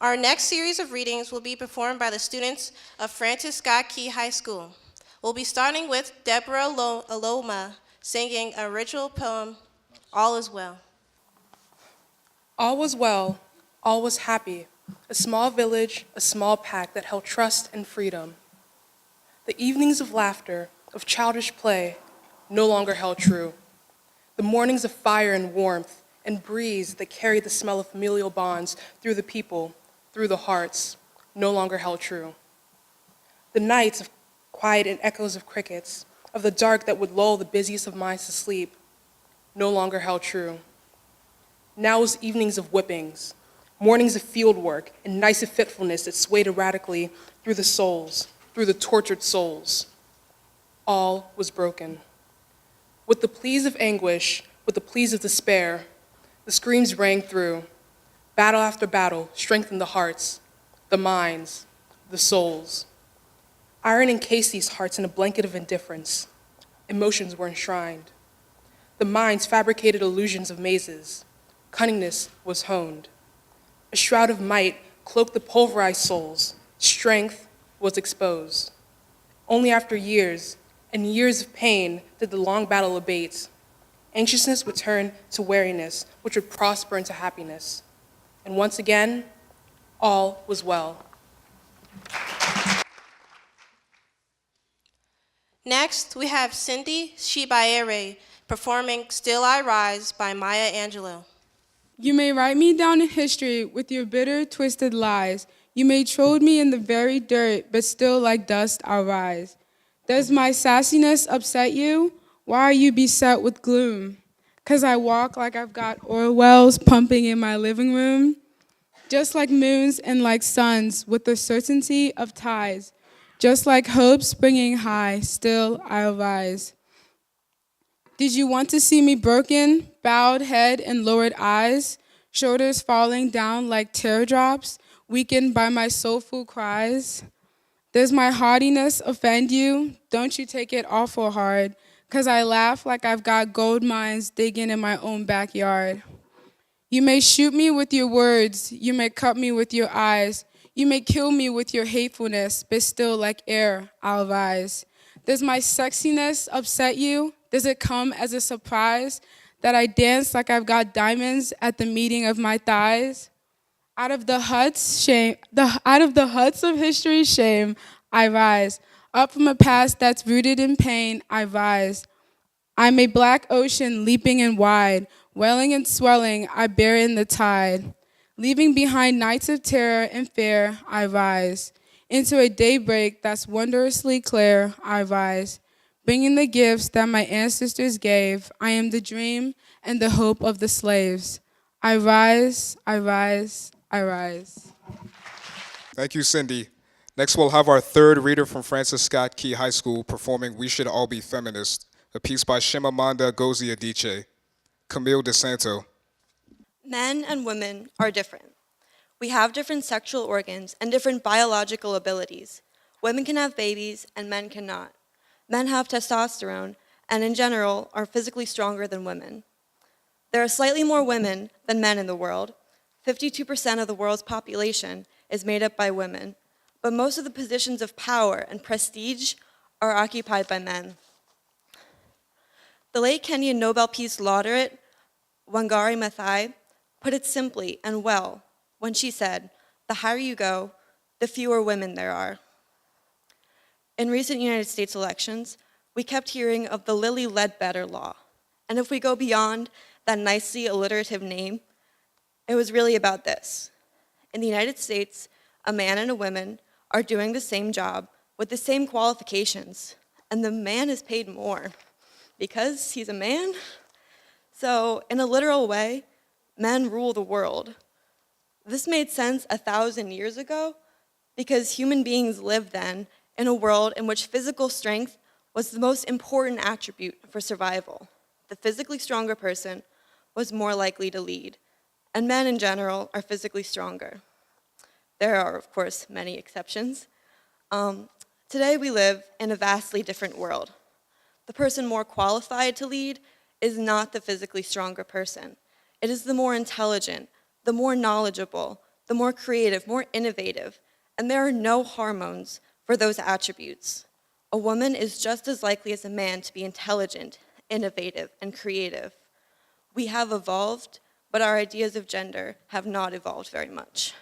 Our next series of readings will be performed by the students of Francis Scott Key High School. We'll be starting with Deborah Aloma singing a ritual poem, All Is Well. All was well, all was happy, a small village, a small pack that held trust and freedom. The evenings of laughter, of childish play, no longer held true. The mornings of fire and warmth and breeze that carried the smell of familial bonds through the people, through the hearts, no longer held true. The nights of quiet and echoes of crickets, of the dark that would lull the busiest of minds to sleep, no longer held true. Now was evenings of whippings, mornings of field work, and nights of fitfulness that swayed erratically through the souls, through the tortured souls. All was broken. With the pleas of anguish, with the pleas of despair, the screams rang through. Battle after battle strengthened the hearts, the minds, the souls. Iron encased these hearts in a blanket of indifference. Emotions were enshrined. The minds fabricated illusions of mazes. Cunningness was honed. A shroud of might cloaked the pulverized souls. Strength was exposed. Only after years and years of pain did the long battle abate. Anxiousness would turn to wariness, which would prosper into happiness. And once again, all was well. Next, we have Cindy Shibaere performing Still I Rise by Maya Angelou. You may write me down in history with your bitter, twisted lies. You may trode me in the very dirt, but still like dust I'll rise. Does my sassiness upset you? Why are you beset with gloom? 'Cause I walk like I've got oil wells pumping in my living room? Just like moons and like suns with the certainty of tides. Just like hope springing high, still I'll rise. Did you want to see me broken, bowed head and lowered eyes, shoulders falling down like teardrops, weakened by my soulful cries? Does my haughtiness offend you? Don't you take it awful hard, 'cause I laugh like I've got gold mines digging in my own backyard. You may shoot me with your words, you may cut me with your eyes, you may kill me with your hatefulness, but still like air I'll rise. Does my sexiness upset you? Does it come as a surprise that I dance like I've got diamonds at the meeting of my thighs? Out of the huts of history's shame, I rise. Up from a past that's rooted in pain, I rise. I'm a black ocean leaping and wide, welling and swelling, I bear in the tide. Leaving behind nights of terror and fear, I rise. Into a daybreak that's wondrously clear, I rise. Bringing the gifts that my ancestors gave, I am the dream and the hope of the slaves. I rise, I rise, I rise. Thank you, Cindy. Next, we'll have our third reader from Francis Scott Key High School performing We Should All Be Feminist, a piece by Chimamanda Ngozi Adichie. Camille DeSanto. Men and women are different. We have different sexual organs and different biological abilities. Women can have babies and men cannot. Men have testosterone and in general are physically stronger than women. There are slightly more women than men in the world. 52% of the world's population is made up by women, but most of the positions of power and prestige are occupied by men. The late Kenyan Nobel Peace Laureate, Wangari Maathai, put it simply and well when she said, "The higher you go, the fewer women there are." In recent United States elections, we kept hearing of the Lilly Ledbetter Law. And if we go beyond that nicely alliterative name, it was really about this. In the United States, a man and a woman are doing the same job with the same qualifications, and the man is paid more because he's a man. So in a literal way, men rule the world. This made sense 1,000 years ago because human beings lived then in a world in which physical strength was the most important attribute for survival. The physically stronger person was more likely to lead, and men in general are physically stronger. There are, of course, many exceptions. Today we live in a vastly different world. The person more qualified to lead is not the physically stronger person. It is the more intelligent, the more knowledgeable, the more creative, more innovative, and there are no hormones for those attributes. A woman is just as likely as a man to be intelligent, innovative, and creative. We have evolved, but our ideas of gender have not evolved very much.